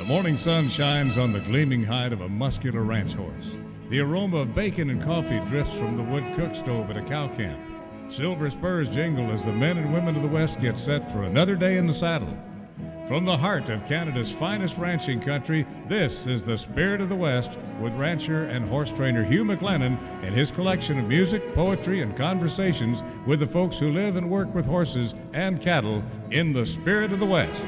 morning sun shines on the gleaming hide of a muscular ranch horse. The aroma of bacon and coffee drifts from the wood cook stove at a cow camp. Silver spurs jingle as the men and women of the West get set for another day in the saddle. From the heart of Canada's finest ranching country, this is the Spirit of the West with rancher and horse trainer Hugh McLennan and his collection of music, poetry, and conversations with the folks who live and work with horses and cattle in the Spirit of the West.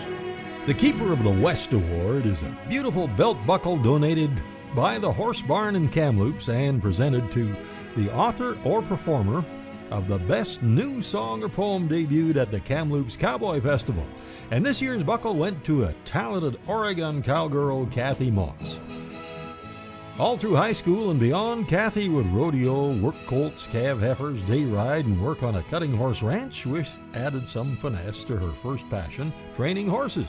The Keeper of the West Award is a beautiful belt buckle donated by the Horse Barn in Kamloops and presented to the author or performer of the best new song or poem debuted at the Kamloops Cowboy Festival. And this year's buckle went to a talented Oregon cowgirl, Kathy Moss. All through high school and beyond, Kathy would rodeo, work colts, calve heifers, day ride, and work on a cutting horse ranch, which added some finesse to her first passion, training horses.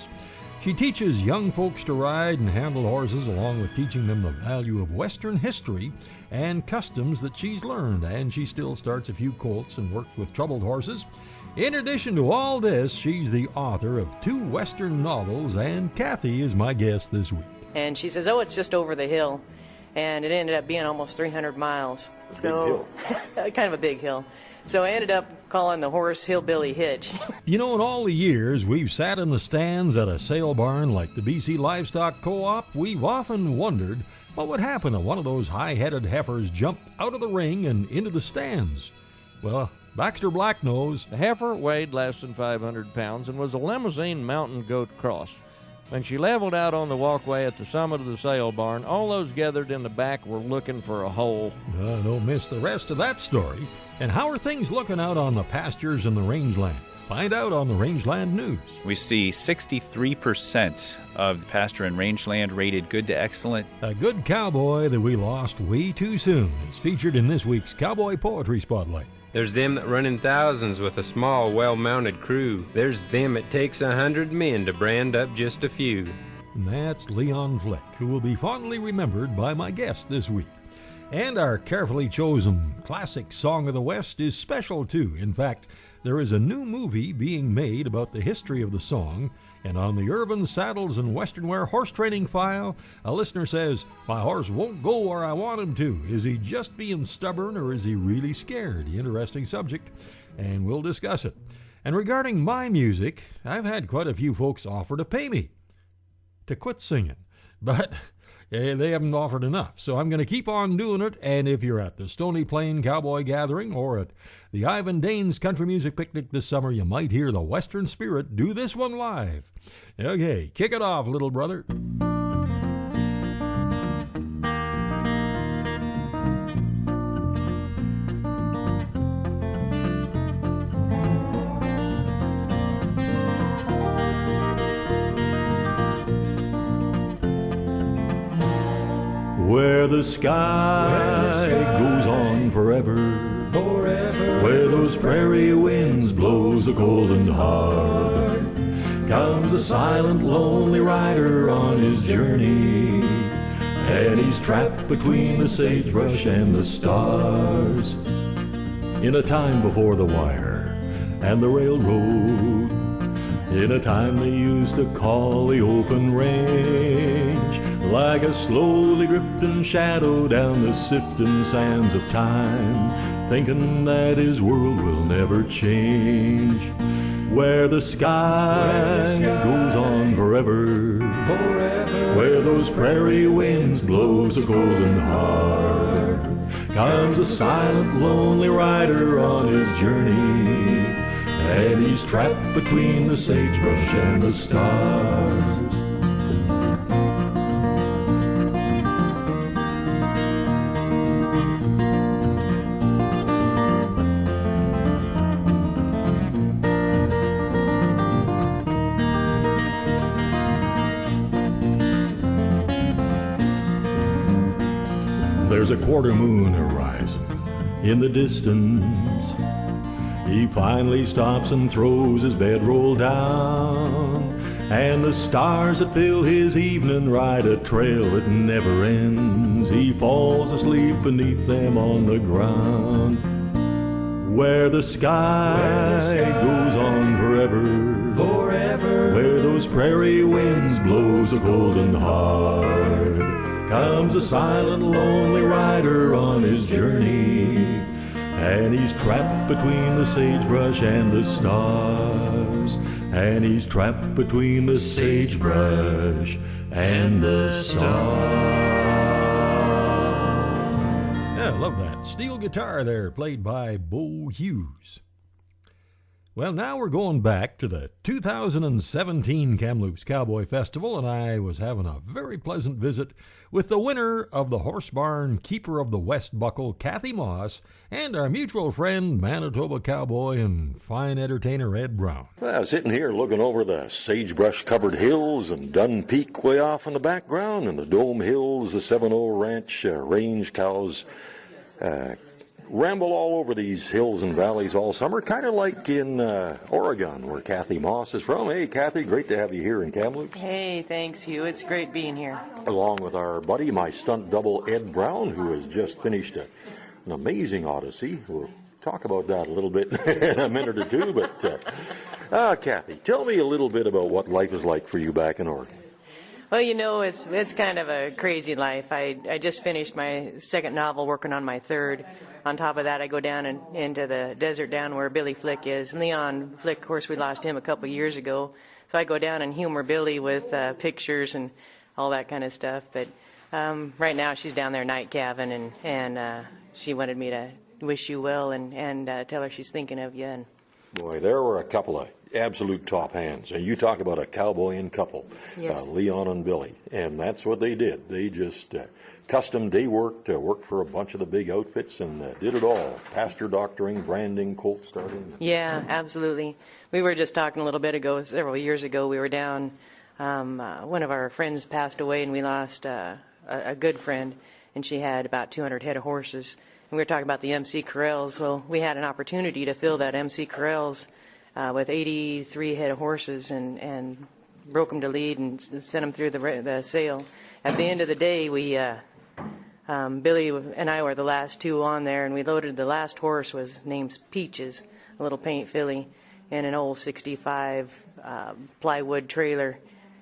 She teaches young folks to ride and handle horses, along with teaching them the value of Western history and customs that she's learned, and she still starts a few colts and works with troubled horses. In addition to all this, she's the author of 2 Western novels, and Kathy is my guest this week. And she says, oh, it's just over the hill. And it ended up being almost 300 miles. So, kind of a big hill. So I ended up calling the horse Hillbilly Hitch. You know, in all the years we've sat in the stands at a sale barn like the BC Livestock Co-op, we've often wondered what would happen if one of those high-headed heifers jumped out of the ring and into the stands. Well, Baxter Black knows. The heifer weighed less than 500 pounds and was a limousine mountain goat cross. When she leveled out on the walkway at the summit of the sale barn, all those gathered in the back were looking for a hole. Don't miss the rest of that story. And how are things looking out on the pastures and the rangeland? Find out on the Rangeland News. We see 63% of the pasture and rangeland rated good to excellent. A good cowboy that we lost way too soon is featured in this week's Cowboy Poetry Spotlight. There's them that run in thousands with a small, well-mounted crew. There's them it takes 100 men to brand up just a few. And that's Leon Flick, who will be fondly remembered by my guest this week. And our carefully chosen classic Song of the West is special too. In fact, there is a new movie being made about the history of the song, and on the Urban Saddles and Western Wear horse training file, a listener says, my horse won't go where I want him to. Is he just being stubborn or is he really scared? Interesting subject, and we'll discuss it. And regarding my music, I've had quite a few folks offer to pay me to quit singing, but they haven't offered enough, so I'm going to keep on doing it. And if you're at the Stony Plain Cowboy Gathering or at the Ivan Danes Country Music Picnic this summer, you might hear the Western Spirit do this one live. Okay, kick it off, little brother. Where the sky goes on forever, where those prairie winds blows the cold and hard, comes a silent, lonely rider on his journey, and he's trapped between the sagebrush and the stars. In a time before the wire and the railroad, in a time they used to call the open range, like a slowly drifting shadow down the sifting sands of time, thinking that his world will never change. Where the sky goes on forever, where those prairie winds blows so cold and hard, comes a silent, lonely rider on his journey, and he's trapped between the sagebrush and the stars. There's a quarter moon horizon in the distance. He finally stops and throws his bedroll down, and the stars that fill his evening ride a trail that never ends. He falls asleep beneath them on the ground. Where the sky goes on forever, where those prairie winds blow blows a golden hard. Comes a silent, lonely rider on his journey, and he's trapped between the sagebrush and the stars. And he's trapped between the sagebrush and the stars. Yeah, I love that. Steel guitar there, played by Bo Hughes. Well, now we're going back to the 2017 Kamloops Cowboy Festival, and I was having a very pleasant visit with the winner of the Horse Barn Keeper of the West Buckle, Kathy Moss, and our mutual friend, Manitoba cowboy and fine entertainer Ed Brown. Well, sitting here looking over the sagebrush-covered hills and Dunn Peak way off in the background, and the Dome Hills, the 7-0 Ranch range cows ramble all over these hills and valleys all summer, kind of like in Oregon, where Kathy Moss is from. Hey, Kathy, great to have you here in Kamloops. Hey, thanks, Hugh. It's great being here. Along with our buddy, my stunt double, Ed Brown, who has just finished an amazing odyssey. We'll talk about that a little bit in a minute or two, but Kathy, tell me a little bit about what life is like for you back in Oregon. Well, you know, it's kind of a crazy life. I just finished my second novel, working on my third. On top of that, I go down into the desert down where Billy Flick is. Leon Flick, of course, we lost him a couple of years ago. So I go down and humor Billy with pictures and all that kind of stuff. But right now she's down there night calving, and she wanted me to wish you well and tell her she's thinking of you. And boy, there were a couple of absolute top hands. And you talk about a cowboy and couple, yes. Leon and Billy. And that's what they did. They just custom day worked for a bunch of the big outfits and did it all. Pasture doctoring, branding, colt starting. Yeah, absolutely. We were just talking a little bit ago, several years ago, we were down, one of our friends passed away and we lost a good friend, and she had about 200 head of horses. And we were talking about the MC Corrals. Well, we had an opportunity to fill that MC Corrals with 83 head of horses and broke them to lead and sent them through the sale. At the end of the day, we Billy and I were the last two on there, and we loaded the last horse was named Peaches, a little paint filly, in an old 65 plywood trailer.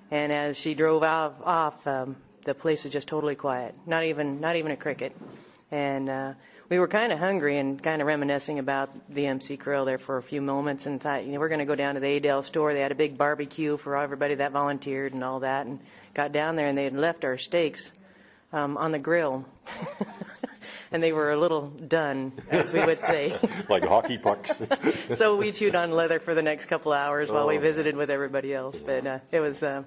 And as she drove off, the place was just totally quiet, not even a cricket. And we were kind of hungry and kind of reminiscing about the MC Corral there for a few moments, and thought, we're going to go down to the Adel store. They had a big barbecue for everybody that volunteered and all that, and got down there, and they had left our steaks on the grill. And they were a little done, as we would say. Like hockey pucks. So we chewed on leather for the next couple hours while we visited with everybody else. But it was a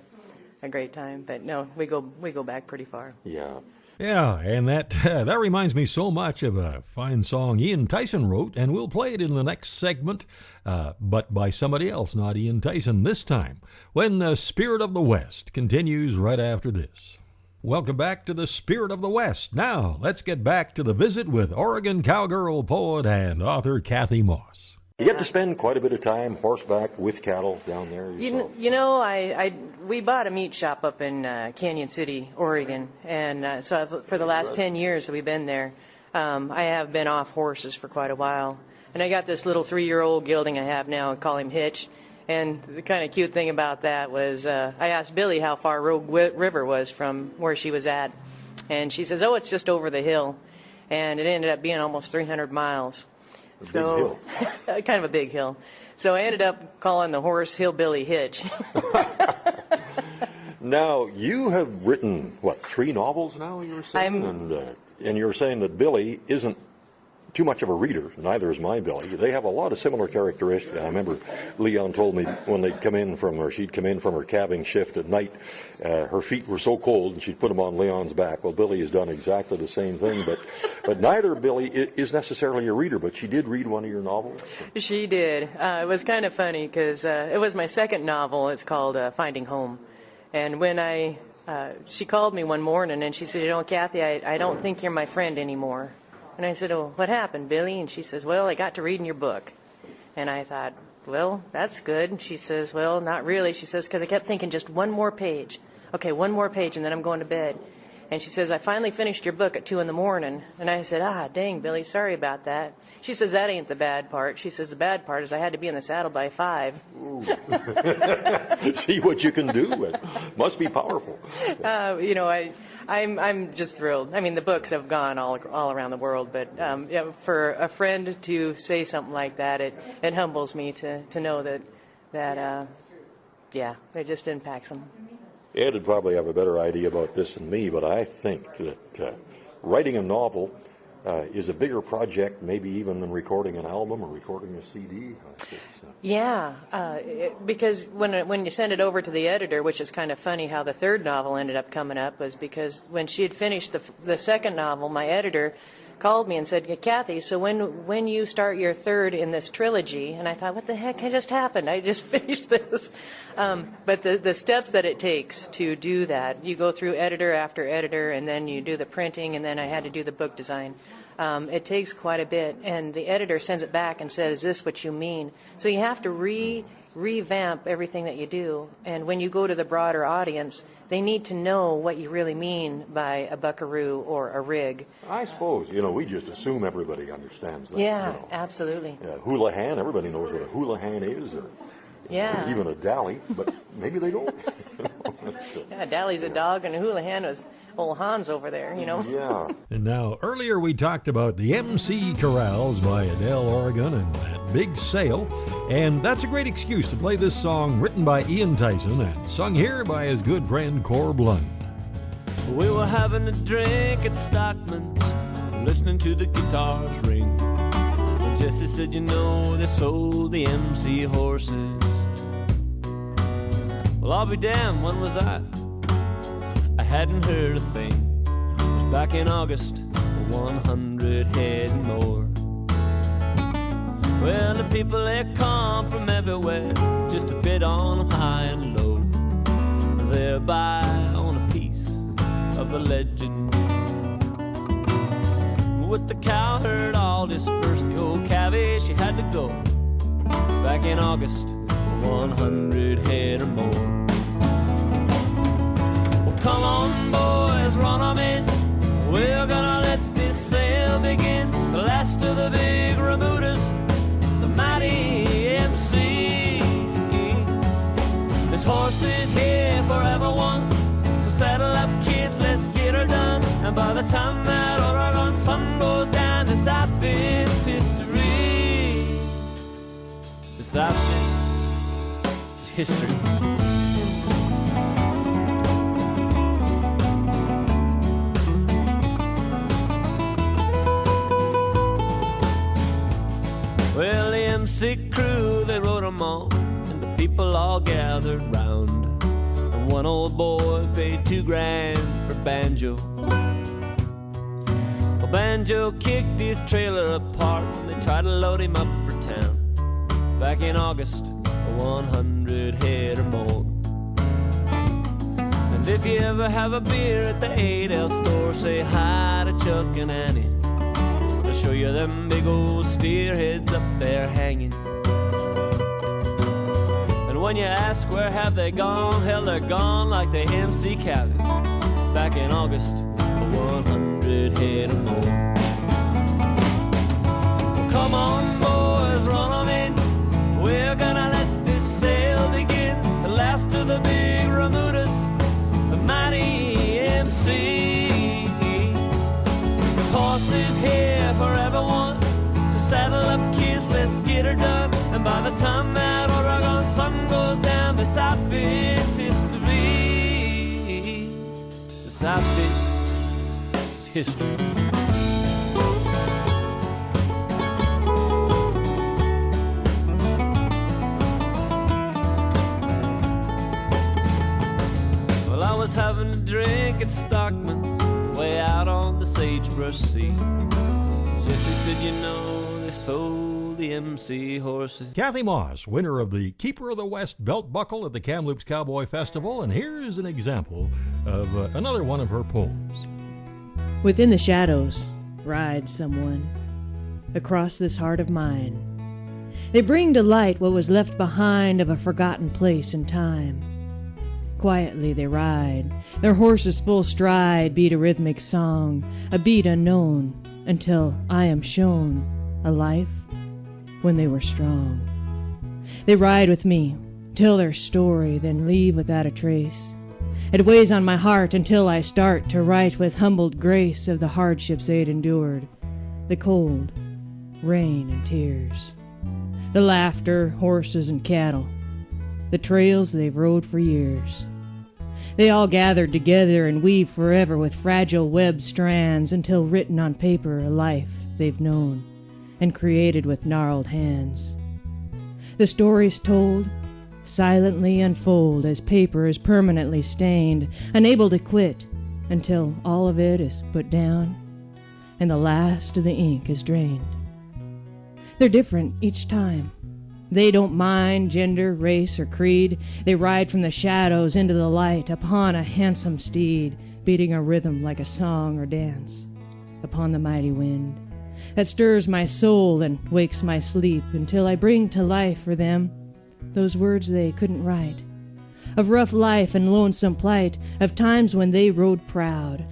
great time. But no, we go back pretty far. Yeah. Yeah, and that reminds me so much of a fine song Ian Tyson wrote, and we'll play it in the next segment, but by somebody else, not Ian Tyson this time, when the Spirit of the West continues right after this. Welcome back to the Spirit of the West. Now, let's get back to the visit with Oregon cowgirl poet and author Kathy Moss. You get to spend quite a bit of time horseback with cattle down there yourself. We bought a meat shop up in Canyon City, Oregon, and so for the last 10 years that we've been there, I have been off horses for quite a while. And I got this little 3-year-old gelding I have now, I call him Hitch. And the kind of cute thing about that was I asked Billy how far Rogue River was from where she was at. And she says, oh, it's just over the hill. And it ended up being almost 300 miles. So, kind of a big hill. So I ended up calling the horse Hillbilly Hitch. Now, you have written, 3 novels now, you were saying? And you're saying that Billy isn't too much of a reader, neither is my Billy. They have a lot of similar characteristics. I remember Leon told me when she'd come in from her calving shift at night, her feet were so cold and she'd put them on Leon's back. Well, Billy has done exactly the same thing, but neither Billy is necessarily a reader, but she did read one of your novels. She did. It was kind of funny because it was my second novel. It's called Finding Home. And when she called me one morning and she said, Kathy, I don't think you're my friend anymore. And I said, oh, what happened, Billy? And she says, well, I got to reading your book. And I thought, well, that's good. And she says, well, not really. She says, because I kept thinking just one more page. Okay, one more page, and then I'm going to bed. And she says, I finally finished your book at 2 in the morning. And I said, dang, Billy, sorry about that. She says, that ain't the bad part. She says, the bad part is I had to be in the saddle by 5. See what you can do. It must be powerful. I'm just thrilled. I mean, the books have gone all around the world, but for a friend to say something like that, it humbles me to know that it just impacts them. Ed would probably have a better idea about this than me, but I think that writing a novel is a bigger project, maybe even than recording an album or recording a CD. Because when you send it over to the editor, which is kind of funny how the third novel ended up coming up, was because when she had finished the second novel, my editor called me and said, Kathy, so when you start your third in this trilogy? And I thought, what the heck just happened? I just finished this. But the steps that it takes to do that, you go through editor after editor, and then you do the printing, and then I had to do the book design. It takes quite a bit, and the editor sends it back and says, is this what you mean? So you have to revamp everything that you do, and when you go to the broader audience, they need to know what you really mean by a buckaroo or a rig. I suppose, we just assume everybody understands that. Yeah, absolutely. Yeah, houlihan, everybody knows what a houlihan is, or even a dally, but maybe they don't. Dally's a dog, and a houlihan was old Hans over there, Yeah. And now, earlier we talked about the MC Chorales by Adele Oregon and that big sale, and that's a great excuse to play this song written by Ian Tyson and sung here by his good friend Cor Blunt. We were having a drink at Stockman's, listening to the guitars ring. And Jesse said, they sold the MC horses. Well, I'll be damned, when was that? I hadn't heard a thing. It was back in August, 100 head and more. Well, the people, they come from everywhere, just a bit on high and low, thereby on a piece of a legend. With the cow herd all dispersed, the old cavvy, she had to go. Back in August, 100 head or more. Well, come on, boys, run 'em in. We're gonna let this sale begin. The last of the big remudas, the mighty MC. This horse is here for everyone, so saddle up, kids, let's get her done. And by the time that Oregon sun goes down, this outfit's history. This outfit is history. Well, the MC crew, they rode 'em on, and the people all gathered round. And one old boy paid $2,000 for banjo. Well, Banjo kicked his trailer apart when they tried to load him up for town. Back in August, 100 head or more. And if you ever have a beer at the 8L store, say hi to Chuck and Annie. They'll show you them big old steer heads up there hanging. And when you ask where have they gone, hell, they're gone like the MC cabin. Back in August, 100 head or more. Well, come on, boys, run 'em in. We're gonna let this sale begin. The last of the big remudas, the mighty MC. This horse is here for everyone, so saddle up, kids, let's get her done. And by the time that Oregon sun goes down, this outfit's history. This outfit is history. Having a drink at Stockman's, way out on the Sagebrush Sea. Jesse said, they sold the MC horses. Kathy Moss, winner of the Keeper of the West belt buckle at the Kamloops Cowboy Festival, and here's an example of another one of her poems. Within the shadows rides someone across this heart of mine. They bring to light what was left behind of a forgotten place and time. Quietly they ride, their horses full stride beat a rhythmic song, a beat unknown, until I am shown a life when they were strong. They ride with me, tell their story, then leave without a trace. It weighs on my heart until I start to write with humbled grace of the hardships they'd endured, the cold, rain, and tears, the laughter, horses, and cattle, the trails they've rode for years. They all gathered together and weave forever with fragile web strands until written on paper a life they've known and created with gnarled hands. The stories told silently unfold as paper is permanently stained, unable to quit until all of it is put down and the last of the ink is drained. They're different each time. They don't mind gender, race, or creed. They ride from the shadows into the light upon a handsome steed, beating a rhythm like a song or dance upon the mighty wind that stirs my soul and wakes my sleep until I bring to life for them those words they couldn't write, of rough life and lonesome plight, of times when they rode proud.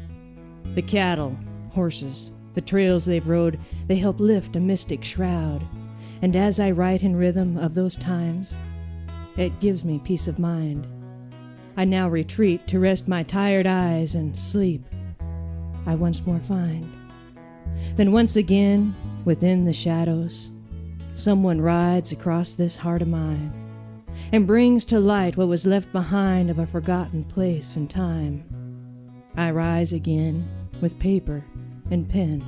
The cattle, horses, the trails they've rode, they help lift a mystic shroud. And as I write in rhythm of those times, it gives me peace of mind. I now retreat to rest my tired eyes and sleep I once more find. Then once again, within the shadows, someone rides across this heart of mine and brings to light what was left behind of a forgotten place and time. I rise again with paper and pen,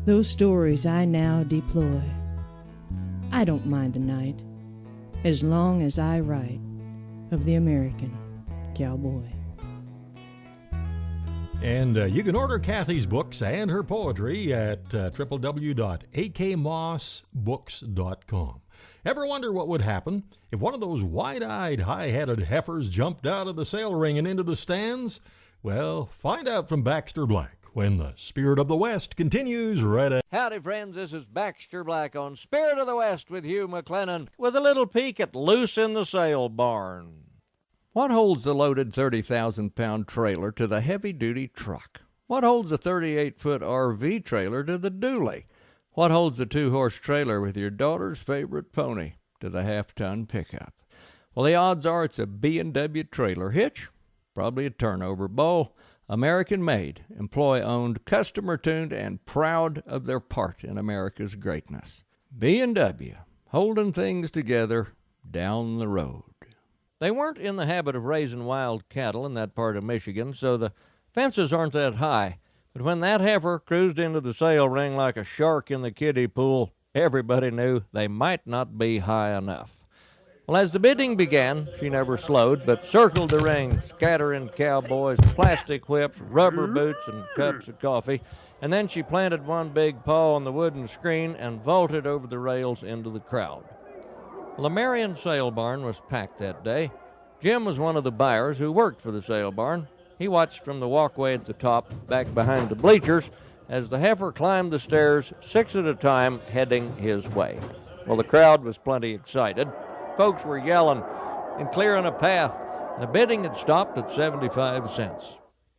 those stories I now deploy. I don't mind the night, as long as I write of the American cowboy. And you can order Kathy's books and her poetry at www.akmossbooks.com. Ever wonder what would happen if one of those wide-eyed, high-headed heifers jumped out of the sale ring and into the stands? Well, find out from Baxter Black when the Spirit of the West continues right ahead. Howdy, friends. This is Baxter Black on Spirit of the West with Hugh McLennan with a little peek at Loose in the Sale Barn. What holds the loaded 30,000-pound trailer to the heavy-duty truck? What holds the 38-foot RV trailer to the dually? What holds the 2-horse trailer with your daughter's favorite pony to the half-ton pickup? Well, the odds are it's a B&W trailer hitch, probably a turnover bowl, American-made, employee-owned, customer-tuned, and proud of their part in America's greatness. B&W, holding things together down the road. They weren't in the habit of raising wild cattle in that part of Michigan, so the fences aren't that high. But when that heifer cruised into the sale ring like a shark in the kiddie pool, everybody knew they might not be high enough. Well, as the bidding began, she never slowed, but circled the ring, scattering cowboys, plastic whips, rubber boots, and cups of coffee. And then she planted one big paw on the wooden screen and vaulted over the rails into the crowd. Well, the Marion sale barn was packed that day. Jim was one of the buyers who worked for the sale barn. He watched from the walkway at the top, back behind the bleachers, as the heifer climbed the stairs 6 at a time, heading his way. Well, the crowd was plenty excited. Folks were yelling and clearing a path. The bidding had stopped at 75 cents.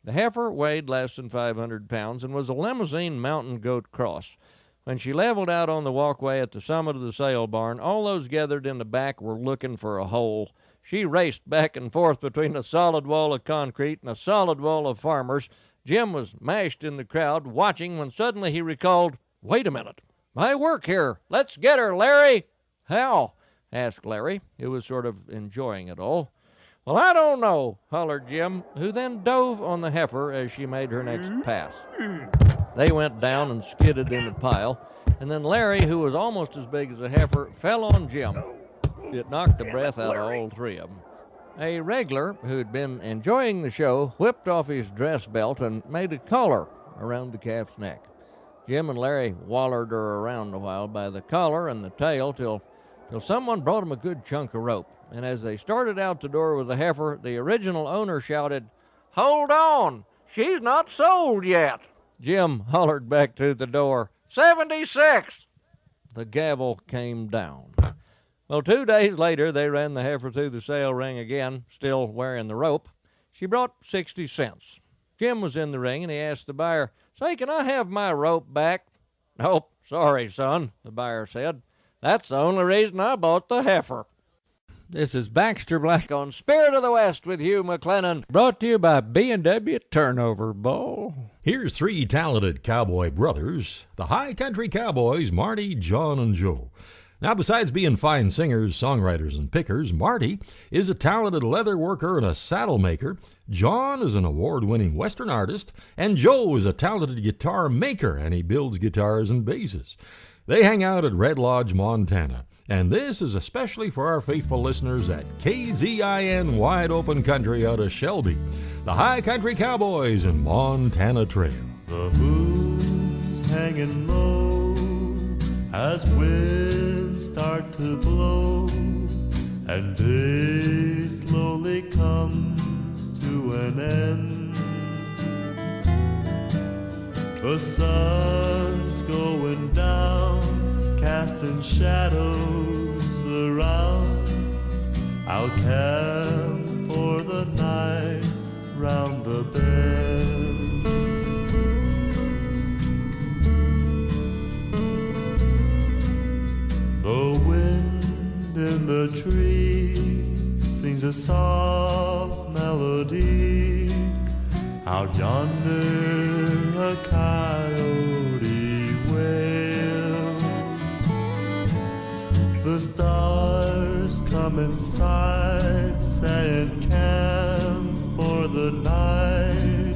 The heifer weighed less than 500 pounds and was a limousine mountain goat cross. When she leveled out on the walkway at the summit of the sale barn, all those gathered in the back were looking for a hole. She raced back and forth between a solid wall of concrete and a solid wall of farmers. Jim was mashed in the crowd, watching, when suddenly he recalled, "Wait a minute. I work here. Let's get her, Larry." "How?" asked Larry, who was sort of enjoying it all. "Well, I don't know," hollered Jim, who then dove on the heifer as she made her next pass. They went down and skidded in a pile, and then Larry, who was almost as big as a heifer, fell on Jim. It knocked the breath out of all three of them. A regular who'd been enjoying the show whipped off his dress belt and made a collar around the calf's neck. Jim and Larry wallered her around a while by the collar and the tail till someone brought him a good chunk of rope. And as they started out the door with the heifer, the original owner shouted, "Hold on, she's not sold yet." Jim hollered back to the door, 76. The gavel came down. Well, 2 days later, they ran the heifer through the sale ring again, still wearing the rope. She brought 60 cents. Jim was in the ring, and he asked the buyer, "Say, can I have my rope back?" "Nope," Sorry, son, the buyer said. That's the only reason I bought the heifer. This is Baxter Black on Spirit of the West with Hugh McLennan, brought to you by B&W Turnover Bowl. Here's three talented cowboy brothers, the High Country Cowboys, Marty, John, and Joe. Now, besides being fine singers, songwriters, and pickers, Marty is a talented leather worker and a saddle maker. John is an award-winning Western artist, and Joe is a talented guitar maker, and he builds guitars and basses. They hang out at Red Lodge, Montana, and this is especially for our faithful listeners at KZIN Wide Open Country out of Shelby, the High Country Cowboys and Montana Trail. The moon's hanging low as winds start to blow, and day slowly comes to an end. The sun's going down, casting shadows around. I'll camp for the night round the bend. The wind in the trees sings a soft melody. Out yonder a coyote wails. The stars come inside, saying camp for the night,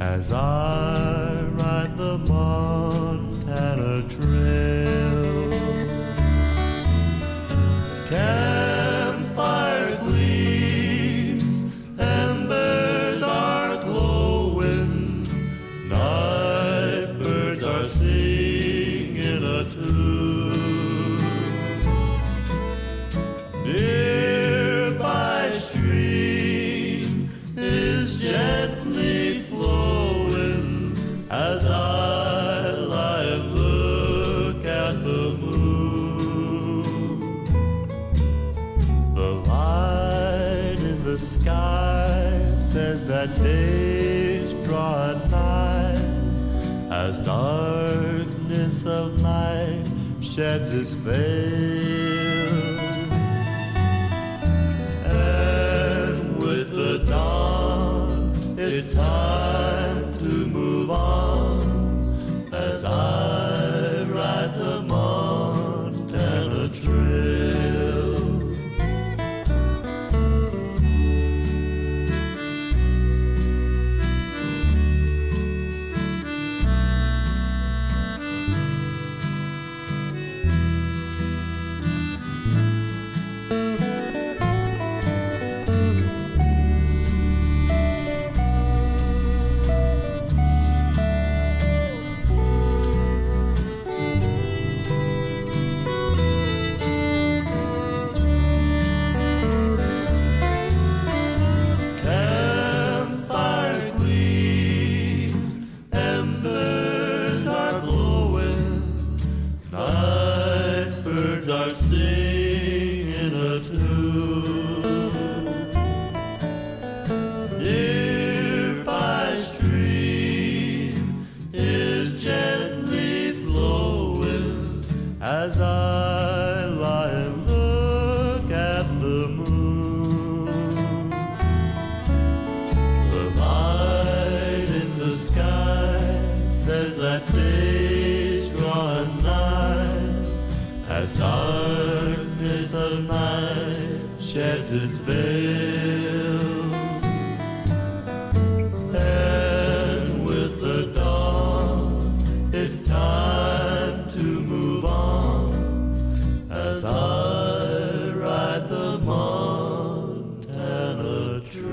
as I ride the Montana Trail. Campfire gleams, embers are glowing, night birds are singing a tune. Nearby stream is gently flowing as I lie and look at the moon. The light in the sky says that days draw nigh, as darkness of night sheds its veil. And with the dawn, it's time to move on, as I ride the Montana Trail. Campfires gleam, embers are glowing, night birds are singing a tune. Nearby stream is gently flowing as I lie and look at the moon. The light in the sky says that day's drawing nigh, as darkness of night sheds its veil. And with the dawn, it's time to move on, as I ride the Montana Trail.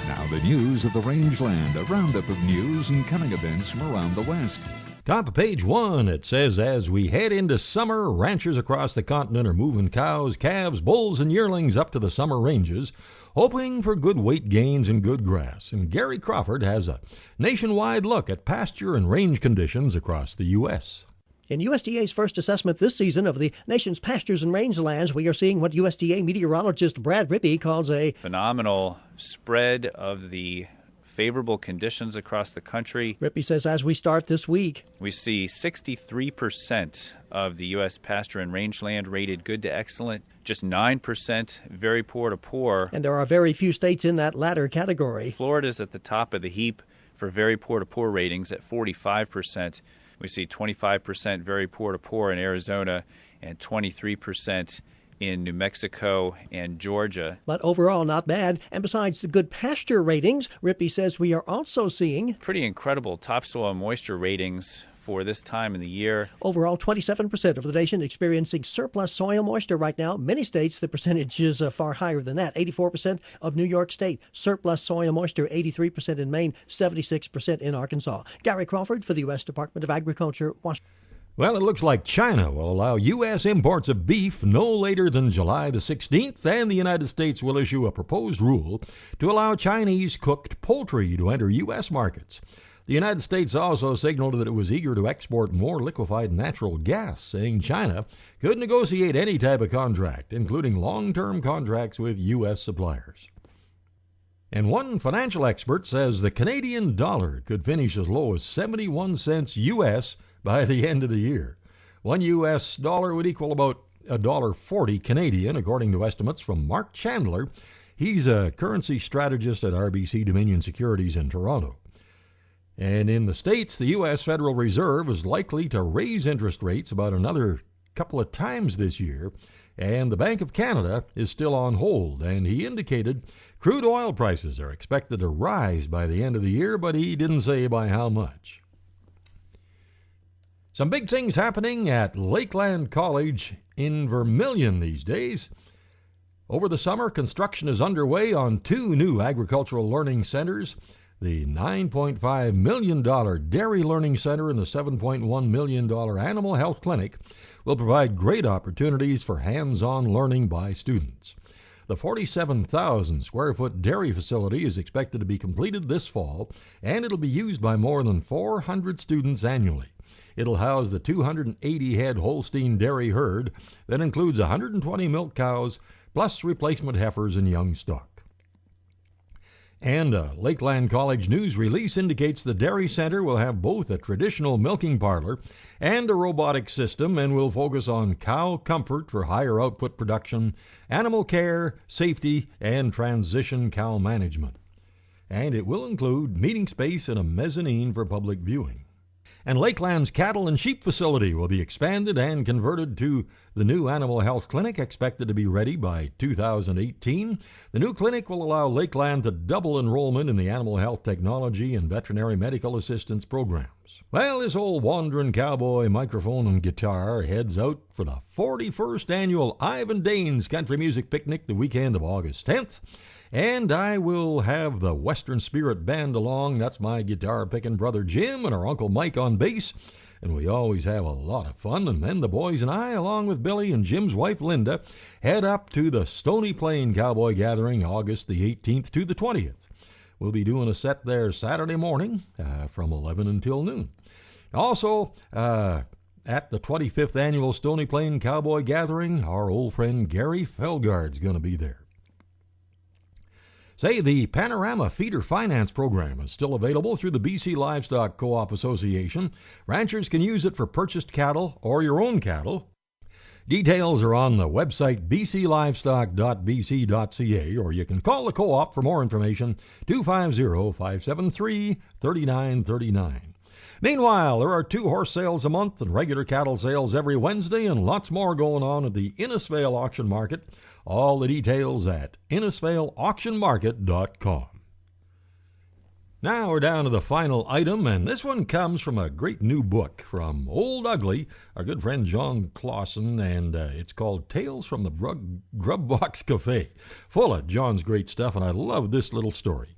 Now the news of the rangeland, a roundup of news and coming events from around the West. Top of page 1, it says, as we head into summer, ranchers across the continent are moving cows, calves, bulls, and yearlings up to the summer ranges, hoping for good weight gains and good grass. And Gary Crawford has a nationwide look at pasture and range conditions across the U.S. In USDA's first assessment this season of the nation's pastures and rangelands, we are seeing what USDA meteorologist Brad Rippey calls a phenomenal spread of the favorable conditions across the country. Rippey says as we start this week, we see 63% of the U.S. pasture and rangeland rated good to excellent, just 9% very poor to poor. And there are very few states in that latter category. Florida's at the top of the heap for very poor to poor ratings at 45%. We see 25% very poor to poor in Arizona and 23% in New Mexico and Georgia. But overall, not bad. And besides the good pasture ratings, Rippey says we are also seeing pretty incredible topsoil moisture ratings for this time in the year. Overall, 27% of the nation experiencing surplus soil moisture right now. Many states, the percentage is far higher than that. 84% of New York State, surplus soil moisture, 83% in Maine, 76% in Arkansas. Gary Crawford for the U.S. Department of Agriculture, Washington. Well, it looks like China will allow U.S. imports of beef no later than July the 16th, and the United States will issue a proposed rule to allow Chinese cooked poultry to enter U.S. markets. The United States also signaled that it was eager to export more liquefied natural gas, saying China could negotiate any type of contract, including long-term contracts with U.S. suppliers. And one financial expert says the Canadian dollar could finish as low as 71 cents U.S. by the end of the year. One U.S. dollar would equal about $1.40 Canadian, according to estimates from Mark Chandler. He's a currency strategist at RBC Dominion Securities in Toronto. And in the States, the U.S. Federal Reserve is likely to raise interest rates about another couple of times this year, and the Bank of Canada is still on hold, and he indicated crude oil prices are expected to rise by the end of the year, but he didn't say by how much. Some big things happening at Lakeland College in Vermilion these days. Over the summer, construction is underway on 2 new agricultural learning centers. The $9.5 million Dairy Learning Center and the $7.1 million Animal Health Clinic will provide great opportunities for hands-on learning by students. The 47,000 square foot dairy facility is expected to be completed this fall, and it'll be used by more than 400 students annually. It'll house the 280-head Holstein dairy herd that includes 120 milk cows, plus replacement heifers and young stock. And a Lakeland College news release indicates the Dairy Center will have both a traditional milking parlor and a robotic system and will focus on cow comfort for higher output production, animal care, safety, and transition cow management. And it will include meeting space and a mezzanine for public viewing. And Lakeland's cattle and sheep facility will be expanded and converted to the new Animal Health Clinic, expected to be ready by 2018. The new clinic will allow Lakeland to double enrollment in the animal health technology and veterinary medical assistance programs. Well, this old wandering cowboy microphone and guitar heads out for the 41st annual Ivan Danes Country Music Picnic the weekend of August 10th. And I will have the Western Spirit Band along. That's my guitar-picking brother Jim and our Uncle Mike on bass. And we always have a lot of fun. And then the boys and I, along with Billy and Jim's wife Linda, head up to the Stony Plain Cowboy Gathering August the 18th to the 20th. We'll be doing a set there Saturday morning from 11 until noon. Also, at the 25th Annual Stony Plain Cowboy Gathering, our old friend Gary Felgard's going to be there. Say, the Panorama Feeder Finance Program is still available through the BC Livestock Co-op Association. Ranchers can use it for purchased cattle or your own cattle. Details are on the website bclivestock.bc.ca, or you can call the co-op for more information, 250-573-3939. Meanwhile, there are 2 horse sales a month and regular cattle sales every Wednesday, and lots more going on at the Innisfail Auction Market. All the details at InnisfailAuctionMarket.com. Now we're down to the final item, and this one comes from a great new book from Old Ugly, our good friend John Clausen, and it's called Tales from the Grub Box Cafe. Full of John's great stuff, and I love this little story.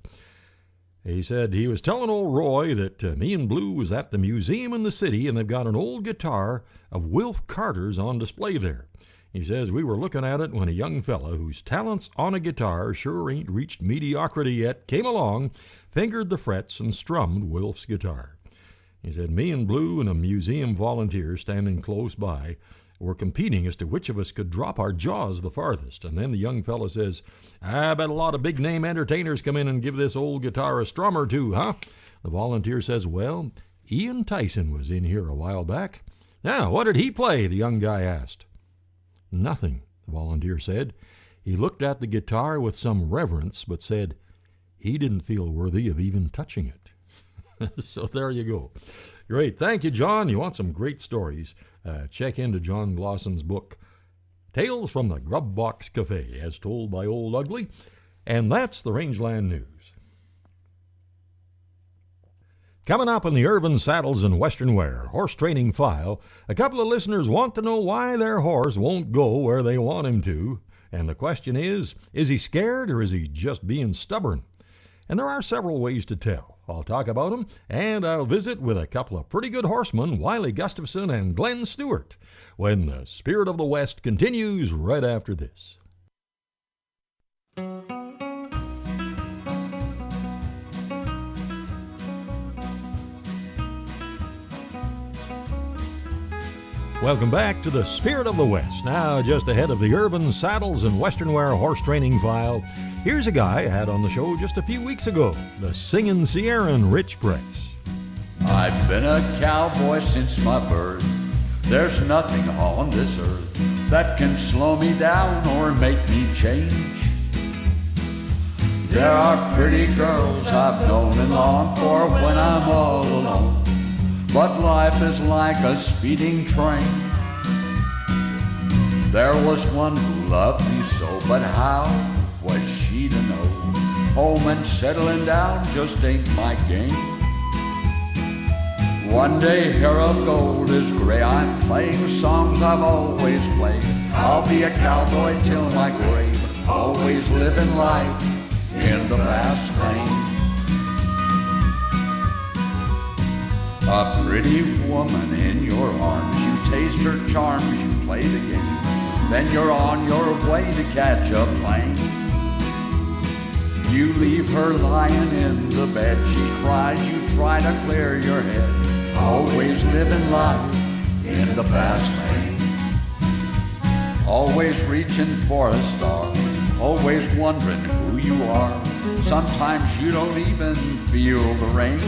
He said he was telling old Roy that me and Blue was at the museum in the city, and they've got an old guitar of Wilf Carter's on display there. He says we were looking at it when a young fella whose talents on a guitar sure ain't reached mediocrity yet came along, fingered the frets, and strummed Wilf's guitar. He said, me and Blue and a museum volunteer standing close by were competing as to which of us could drop our jaws the farthest. And then the young fella says, I bet a lot of big-name entertainers come in and give this old guitar a strum or two, huh? The volunteer says, well, Ian Tyson was in here a while back. Now, what did he play? The young guy asked. Nothing, the volunteer said. He looked at the guitar with some reverence, but said he didn't feel worthy of even touching it. So there you go. Great. Thank you, John. You want some great stories? Check into John Glossen's book, Tales from the Grub Box Cafe, as told by Old Ugly. And that's the Rangeland News. Coming up in the Irvin Saddles and Western Wear Horse Training File, a couple of listeners want to know why their horse won't go where they want him to. And the question is he scared or is he just being stubborn? And there are several ways to tell. I'll talk about them, and I'll visit with a couple of pretty good horsemen, Wiley Gustafson and Glenn Stewart, when the Spirit of the West continues right after this. Welcome back to the Spirit of the West. Now, just ahead of the Irvin Saddles and Western Wear Horse Training File, here's a guy I had on the show just a few weeks ago, the Singin' Sierran Rich Price. I've been a cowboy since my birth. There's nothing on this earth that can slow me down or make me change. There are pretty girls I've known and longed for when I'm all alone. But life is like a speeding train. There was one who loved me so, but how was she to know? Home and settling down just ain't my game. One day hair of gold is gray, I'm playing songs I've always played. I'll be a cowboy till my grave, always living life in the fast lane. A pretty woman in your arms, you taste her charms, you play the game. Then you're on your way to catch a plane. You leave her lying in the bed, she cries, you try to clear your head. Always living life in the fast lane. Always reaching for a star, always wondering who you are. Sometimes you don't even feel the rain.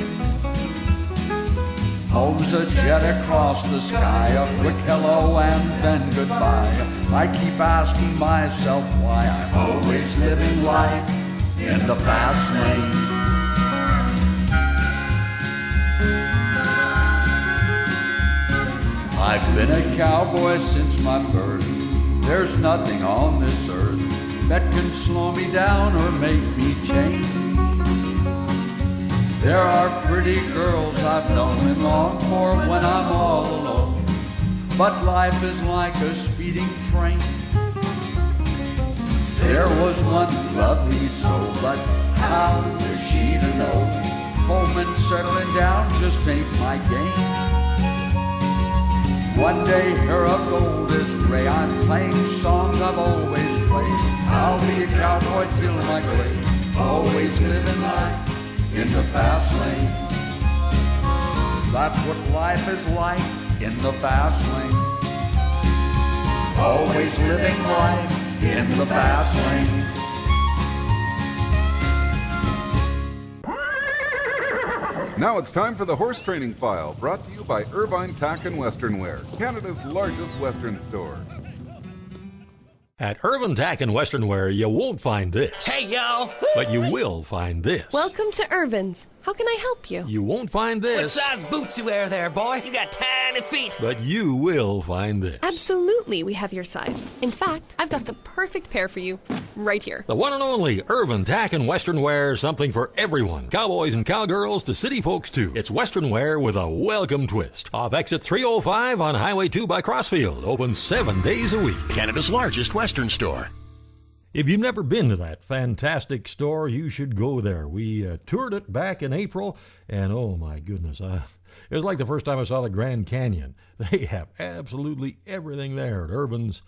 Home's a jet across the sky, a quick hello and then goodbye. I keep asking myself why I'm always living life in the fast lane. I've been a cowboy since my birth. There's nothing on this earth that can slow me down or make me change. There are pretty girls I've known and longed for when I'm all alone. But life is like a speeding train. There was one who loved me so, but how was she to know? Home and settling down just ain't my game. One day hair of gold is gray, I'm playing songs I've always played. I'll be a cowboy till my grave, always living life in the fast lane. That's what life is like in the fast lane. Always living life in the fast lane. Now it's time for the Horse Training File, brought to you by Irvine Tack and Western Wear, Canada's largest Western store. At Irvin Tack and Western Wear, you won't find this. Hey, yo! But you will find this. Welcome to Irvin's. How can I help you? You won't find this. What size boots you wear there, boy? You got tiny feet. But you will find this. Absolutely, we have your size. In fact, I've got the perfect pair for you right here. The one and only Irvin Tack and Western Wear, something for everyone. Cowboys and cowgirls to city folks too. It's Western Wear with a welcome twist. Off exit 305 on Highway 2 by Crossfield. Open 7 days a week. Canada's largest Western store. If you've never been to that fantastic store, you should go there. We toured it back in April, and oh my goodness, it was like the first time I saw the Grand Canyon. They have absolutely everything there at Irvin's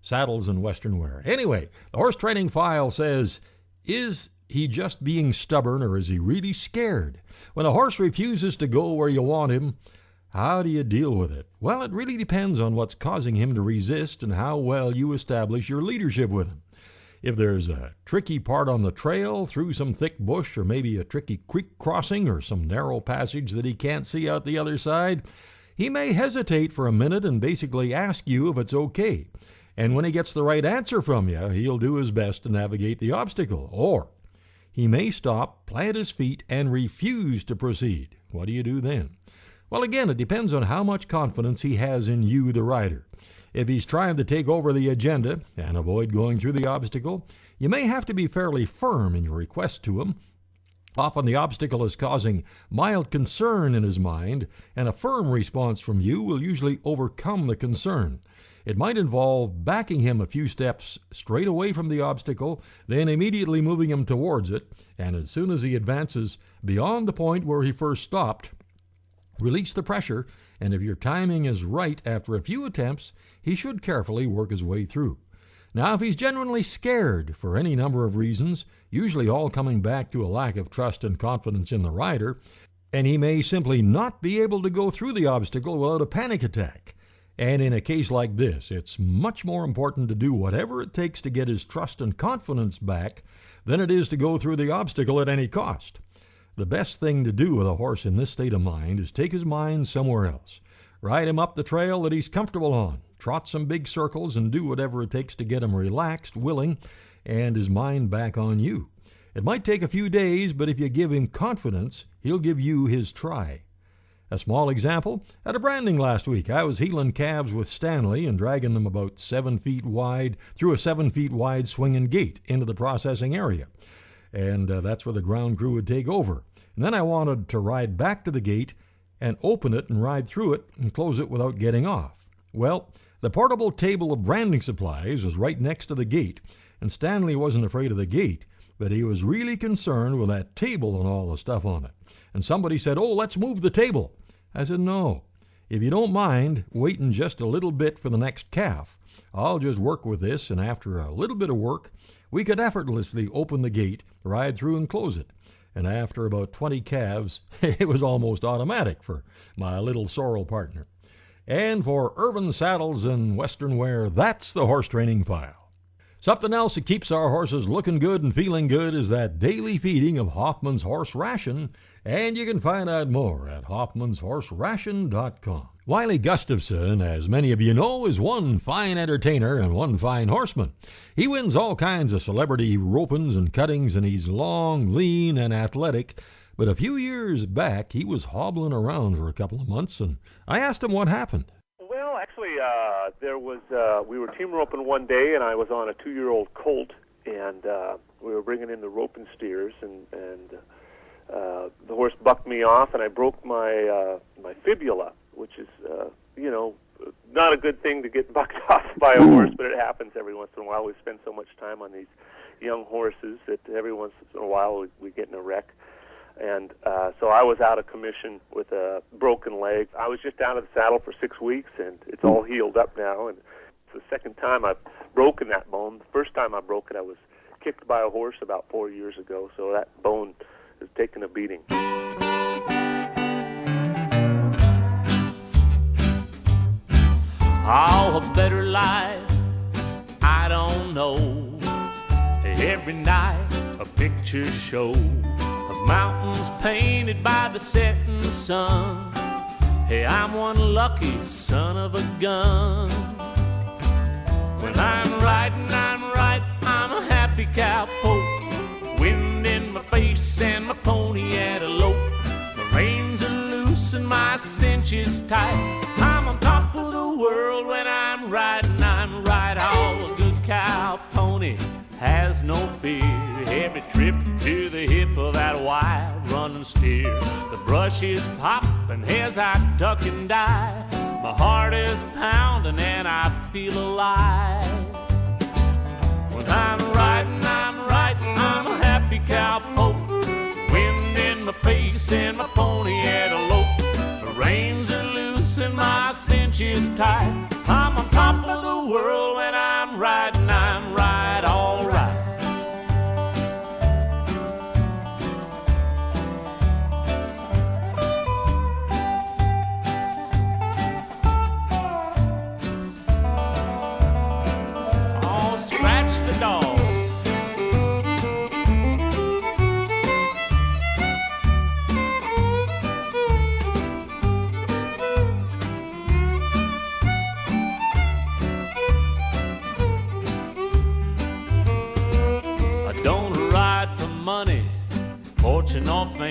Saddles and Western Wear. Anyway, the Horse Training File says, is he just being stubborn, or is he really scared? When a horse refuses to go where you want him, how do you deal with it? Well, it really depends on what's causing him to resist and how well you establish your leadership with him. If there's a tricky part on the trail, through some thick bush, or maybe a tricky creek crossing, or some narrow passage that he can't see out the other side, he may hesitate for a minute and basically ask you if it's okay. And when he gets the right answer from you, he'll do his best to navigate the obstacle. Or he may stop, plant his feet, and refuse to proceed. What do you do then? Well, again, it depends on how much confidence he has in you, the rider. If he's trying to take over the agenda and avoid going through the obstacle, you may have to be fairly firm in your request to him. Often the obstacle is causing mild concern in his mind, and a firm response from you will usually overcome the concern. It might involve backing him a few steps straight away from the obstacle, then immediately moving him towards it, and as soon as he advances beyond the point where he first stopped, release the pressure, and if your timing is right after a few attempts, he should carefully work his way through. Now, if he's genuinely scared for any number of reasons, usually all coming back to a lack of trust and confidence in the rider, and he may simply not be able to go through the obstacle without a panic attack. And in a case like this, it's much more important to do whatever it takes to get his trust and confidence back than it is to go through the obstacle at any cost. The best thing to do with a horse in this state of mind is take his mind somewhere else. Ride him up the trail that he's comfortable on. Trot some big circles and do whatever it takes to get him relaxed, willing, and his mind back on you. It might take a few days, but if you give him confidence, he'll give you his try. A small example, at a branding last week, I was heeling calves with Stanley and dragging them about 7 feet wide through a 7 feet wide swinging gate into the processing area. And that's where the ground crew would take over. And then I wanted to ride back to the gate and open it and ride through it and close it without getting off. Well, the portable table of branding supplies was right next to the gate, and Stanley wasn't afraid of the gate, but he was really concerned with that table and all the stuff on it. And somebody said, "Oh, let's move the table." I said, "No. If you don't mind waiting just a little bit for the next calf, I'll just work with this, and after a little bit of work, we could effortlessly open the gate, ride through, and close it." And after about 20 calves, it was almost automatic for my little sorrel partner. And for Irvin Saddles and Western Wear, that's the Horse Training File. Something else that keeps our horses looking good and feeling good is that daily feeding of Hoffman's Horse Ration, and you can find out more at hoffmanshorseration.com. Wiley Gustafson, as many of you know, is one fine entertainer and one fine horseman. He wins all kinds of celebrity ropings and cuttings, and he's long, lean, and athletic. But a few years back, he was hobbling around for a couple of months, and I asked him what happened. Well, actually, we were team roping one day, and I was on a 2-year-old colt, and we were bringing in the roping steers, and the horse bucked me off, and I broke my fibula, which is, not a good thing to get bucked off by a horse, but it happens every once in a while. We spend so much time on these young horses that every once in a while we get in a wreck. And so I was out of commission with a broken leg. I was just out of the saddle for 6 weeks, and it's all healed up now. And it's the second time I've broken that bone. The first time I broke it, I was kicked by a horse about 4 years ago, so that bone has taken a beating. Oh, a better life, I don't know. Every night a picture show of mountains painted by the setting sun. Hey, I'm one lucky son of a gun. When I'm riding, I'm right, I'm a happy cowpoke. Wind in my face and my pony at a lope. My reins are loose and my cinch is tight. I'm on top of the world when I'm riding, I'm right. Oh, a good cow pony has no fear. Every trip to the hip of that wild running steer. The brush is popping as I duck and dive. My heart is pounding and I feel alive. When I'm riding, I'm right, I'm a happy cowpoke. Wind in my face and my pony at a lope. The reins are loose and my cinch is tight. I'm on top of the world when I'm riding, I'm right, all right.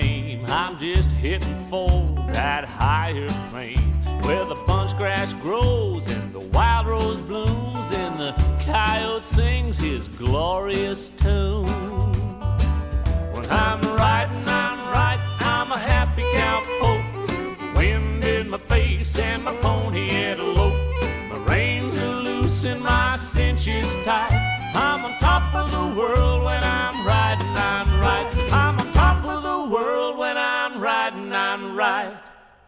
fame. I'm just hitting for that higher plane, where the bunch grass grows and the wild rose blooms and the coyote sings his glorious tune. When I'm riding, I'm a happy cowpoke. Wind in my face and my pony antelope. My reins are loose and my cinches tight. I'm on top of the world when I'm riding, I'm right. I'm on top of the world when I'm riding, I'm right.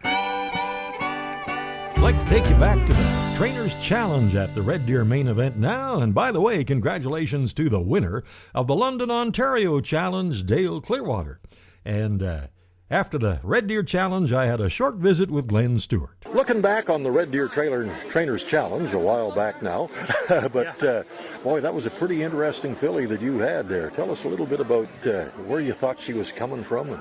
I'd like to take you back to the Trainers Challenge at the Red Deer main event now. And by the way, congratulations to the winner of the London, Ontario Challenge, Dale Clearwater. And after the Red Deer Challenge, I had a short visit with Glenn Stewart. Looking back on the Red Deer Trainers Challenge a while back now, but boy, that was a pretty interesting filly that you had there. Tell us a little bit about where you thought she was coming from and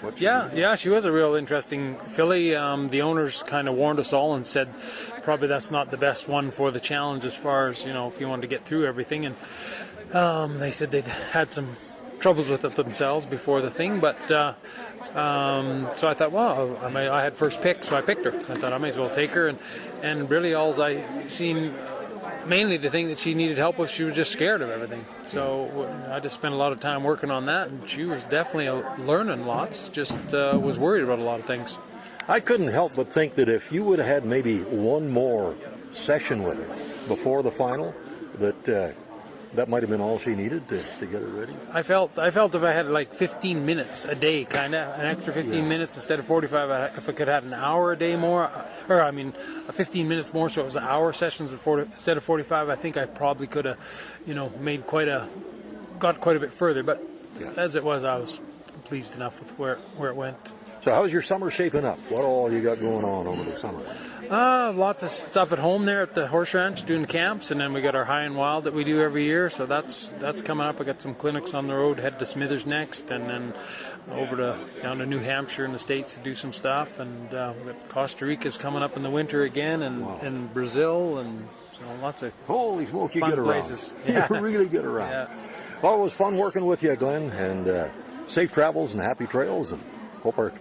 what she did. She was a real interesting filly. The owners kind of warned us all and said probably that's not the best one for the challenge as far as, if you wanted to get through everything. And they said they'd had some troubles with it themselves before the thing, but so I thought, well, I had first pick, so I picked her. I thought I may as well take her, and really all I seen, mainly the thing that she needed help with, she was just scared of everything. So I just spent a lot of time working on that, and she was definitely learning lots, just was worried about a lot of things. I couldn't help but think that if you would have had maybe one more session with her before the final, that might have been all she needed to get her ready. I felt if I had like 15 minutes a day, kind of, an extra 15 minutes instead of 45, if I could have an hour a day more, 15 minutes more, so it was an hour sessions instead of 45, I think I probably could have, got quite a bit further. But as it was, I was pleased enough with where it went. So how's your summer shaping up? What all you got going on over the summer? Lots of stuff at home there at the horse ranch doing camps, and then we got our High and Wild that we do every year, so that's coming up. I got some clinics on the road, head to Smithers next, and then down to New Hampshire in the States to do some stuff, and Costa Rica's coming up in the winter again, and Brazil, and so lots of holy smoke, you fun get around. Places. Yeah. You really get around. Yeah. Well, it was fun working with you, Glenn, and safe travels and happy trails, and hope our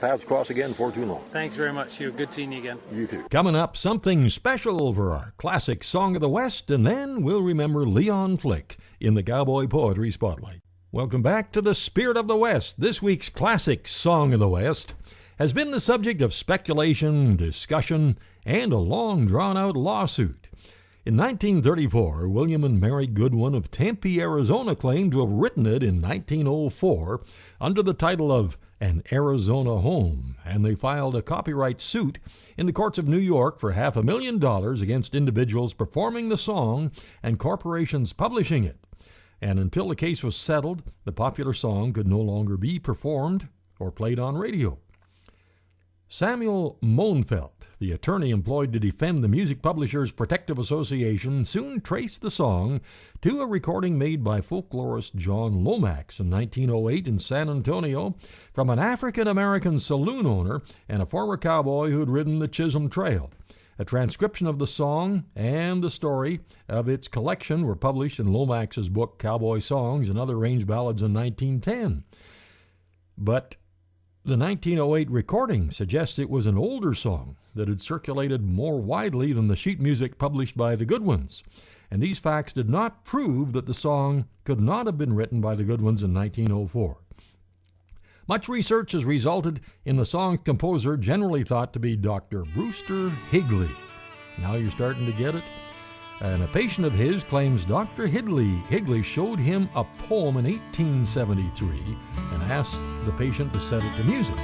paths cross again before too long. Thanks very much, Hugh. Good seeing you again. You too. Coming up, something special for our classic Song of the West, and then we'll remember Leon Flick in the Cowboy Poetry Spotlight. Welcome back to the Spirit of the West. This week's classic Song of the West has been the subject of speculation, discussion, and a long drawn-out lawsuit. In 1934, William and Mary Goodwin of Tempe, Arizona claimed to have written it in 1904 under the title of An Arizona Home, and they filed a copyright suit in the courts of New York for $500,000 against individuals performing the song and corporations publishing it. And until the case was settled, the popular song could no longer be performed or played on radio. Samuel Monfelt, the attorney employed to defend the Music Publishers Protective Association, soon traced the song to a recording made by folklorist John Lomax in 1908 in San Antonio from an African-American saloon owner and a former cowboy who had ridden the Chisholm Trail. A transcription of the song and the story of its collection were published in Lomax's book Cowboy Songs and Other Range Ballads in 1910. But the 1908 recording suggests it was an older song that had circulated more widely than the sheet music published by the Goodwins, and these facts did not prove that the song could not have been written by the Goodwins in 1904. Much research has resulted in the song's composer generally thought to be Dr. Brewster Higley. Now you're starting to get it? And a patient of his claims Dr. Higley showed him a poem in 1873 and asked the patient to set it to music.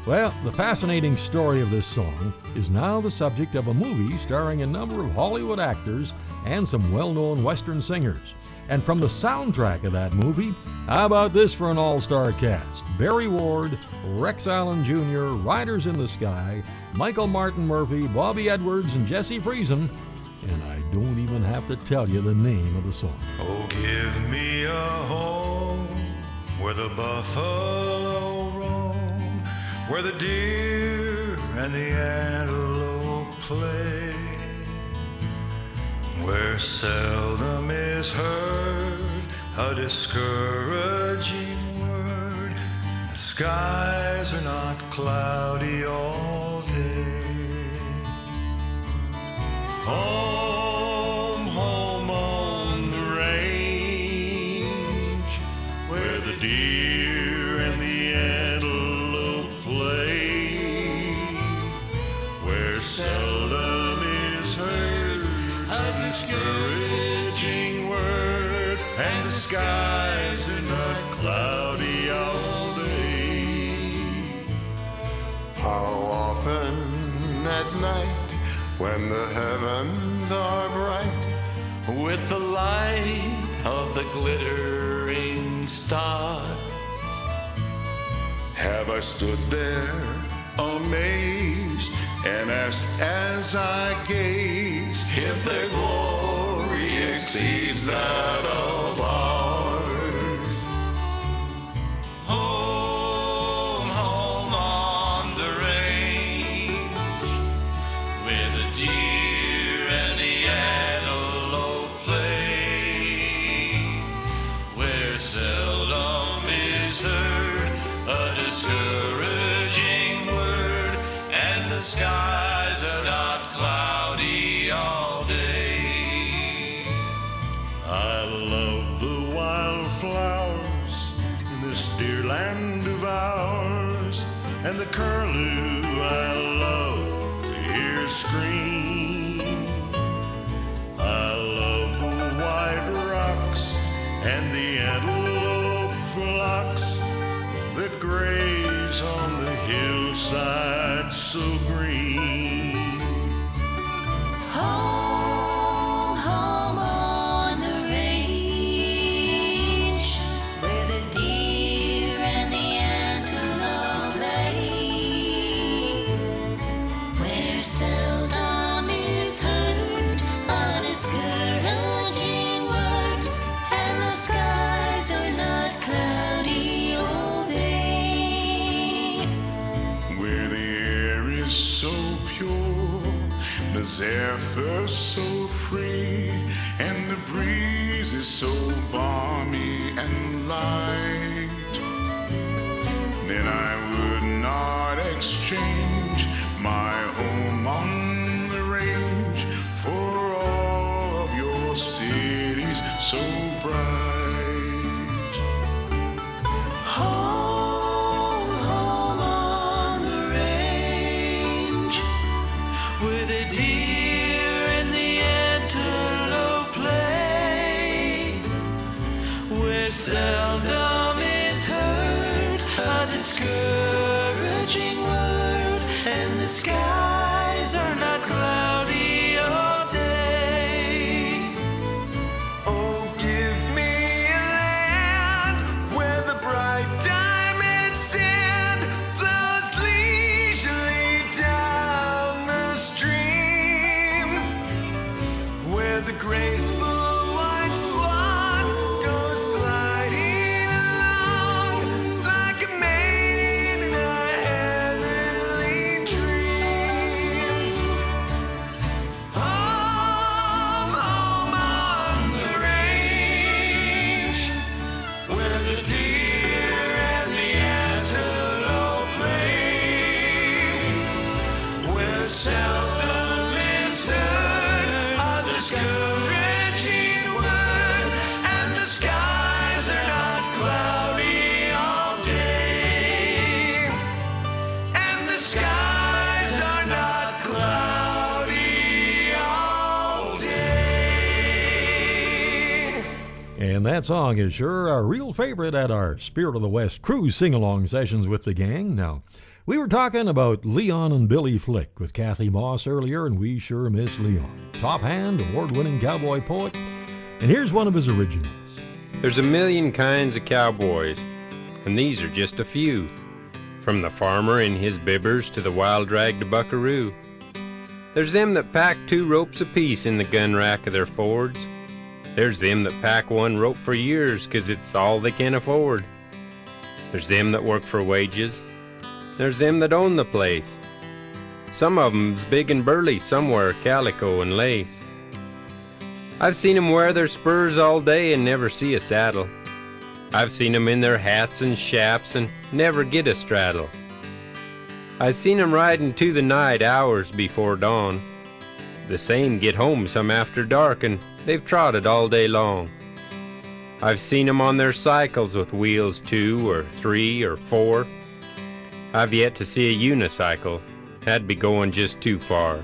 Well, the fascinating story of this song is now the subject of a movie starring a number of Hollywood actors and some well-known Western singers. And from the soundtrack of that movie, how about this for an all-star cast? Barry Ward, Rex Allen Jr., Riders in the Sky, Michael Martin Murphey, Bobby Edwards, and Jesse Friesen. And I don't even have to tell you the name of the song. Oh, give me a home where the buffalo roam, where the deer and the antelope play, where seldom is heard a discouraging word. The skies are not cloudy all day. Home, home on the range, where the deer and the antelope play, where seldom is heard a discouraging word, and the skies are not cloudy all day. How often at night, when the heavens are bright with the light of the glittering stars, have I stood there amazed and asked as I gazed if their glory exceeds that of ours. Home, home on the range, where the deer and the antelope play, where seldom is heard a discouraging word, and the skies are not cloudy all day. I love the wildflowers in this dear land of ours, and the curlew I love to hear scream. I love the white rocks and the antelope flocks that graze on the hillside so green. Home, home on the range, where the deer and the antelope play, where seldom is heard a discouraging word, and the skies are not cloudy all day. Where the air is so pure, the zephyr so free, and the breeze is so balmy and light, then I would not exchange my home on the range for all of your cities so bright. Home, home on the range, where the deer and the antelope play, where seldom is heard a discouraging word, and the skies are not cloudy all day. Oh, give me a land where the bright diamond sand flows leisurely down the stream, where the graceful white swan goes gliding along like a maid in a heavenly dream. Home, home on the range, where the deer and the antelope play, where seldom is heard a discouraging word, and the skies are not cloudy all day, and the skies are not cloudy all day. And that song is sure a real favorite at our Spirit of the West cruise sing-along sessions with the gang. Now, we were talking about Leon and Billy Flick with Kathy Moss earlier, and we sure miss Leon. Top hand, award-winning cowboy poet. And here's one of his originals. There's a million kinds of cowboys, and these are just a few. From the farmer in his bibbers to the wild-dragged buckaroo. There's them that pack 2 ropes apiece in the gun rack of their Fords. There's them that pack 1 rope for years 'cause it's all they can afford. There's them that work for wages. There's them that own the place. Some of 'em's big and burly, some wear calico and lace. I've seen 'em wear their spurs all day and never see a saddle. I've seen 'em in their hats and chaps and never get a straddle. I've seen 'em riding to the night hours before dawn. The same get home some after dark and they've trotted all day long. I've seen 'em on their cycles with wheels 2 or 3 or 4. I've yet to see a unicycle, that'd be going just too far.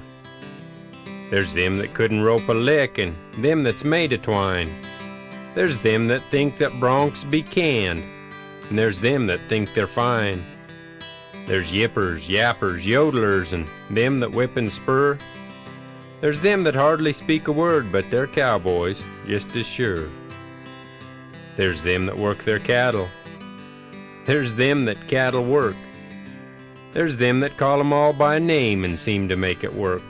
There's them that couldn't rope a lick and them that's made of twine. There's them that think that broncs be canned, and there's them that think they're fine. There's yippers, yappers, yodelers, and them that whip and spur. There's them that hardly speak a word, but they're cowboys, just as sure. There's them that work their cattle. There's them that cattle work. There's them that call 'em all by name and seem to make it work.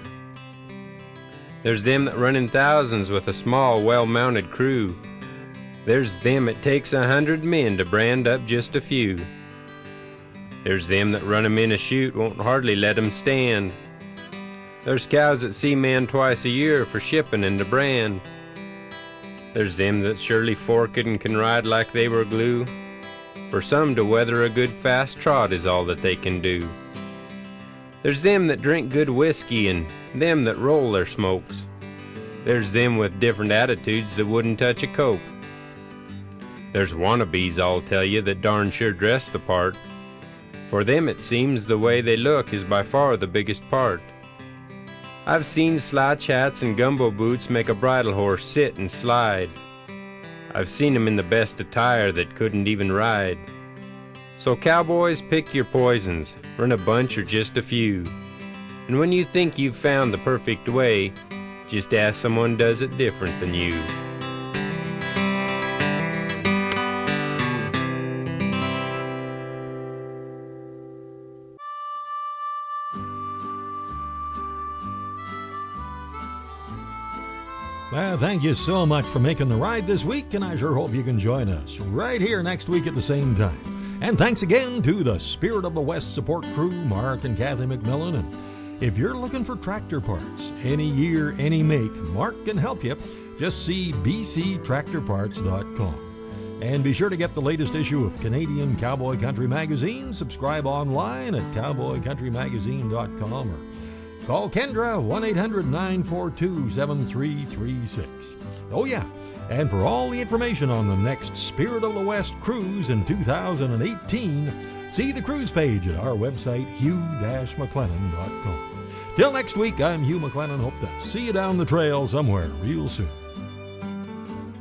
There's them that run in thousands with a small, well-mounted crew. There's them it takes 100 men to brand up just a few. There's them that run 'em in a chute, won't hardly let 'em stand. There's cows that see man twice a year for shipping and to brand. There's them that surely fork it and can ride like they were glue. For some to weather a good fast trot is all that they can do. There's them that drink good whiskey and them that roll their smokes. There's them with different attitudes that wouldn't touch a cope. There's wannabes, I'll tell you, that darn sure dress the part. For them it seems the way they look is by far the biggest part. I've seen slouch hats and gumbo boots make a bridle horse sit and slide. I've seen 'em in the best attire that couldn't even ride. So cowboys, pick your poisons, run a bunch or just a few. And when you think you've found the perfect way, just ask someone does it different than you. Well, thank you so much for making the ride this week, and I sure hope you can join us right here next week at the same time. And thanks again to the Spirit of the West support crew, Mark and Kathy McMillan. And if you're looking for tractor parts, any year, any make, Mark can help you. Just see bctractorparts.com. And be sure to get the latest issue of Canadian Cowboy Country Magazine. Subscribe online at cowboycountrymagazine.com or call Kendra 1-800-942-7336. Oh yeah, and for all the information on the next Spirit of the West cruise in 2018, see the cruise page at our website, hugh-mclennan.com. Till next week, I'm Hugh McLennan. Hope to see you down the trail somewhere real soon.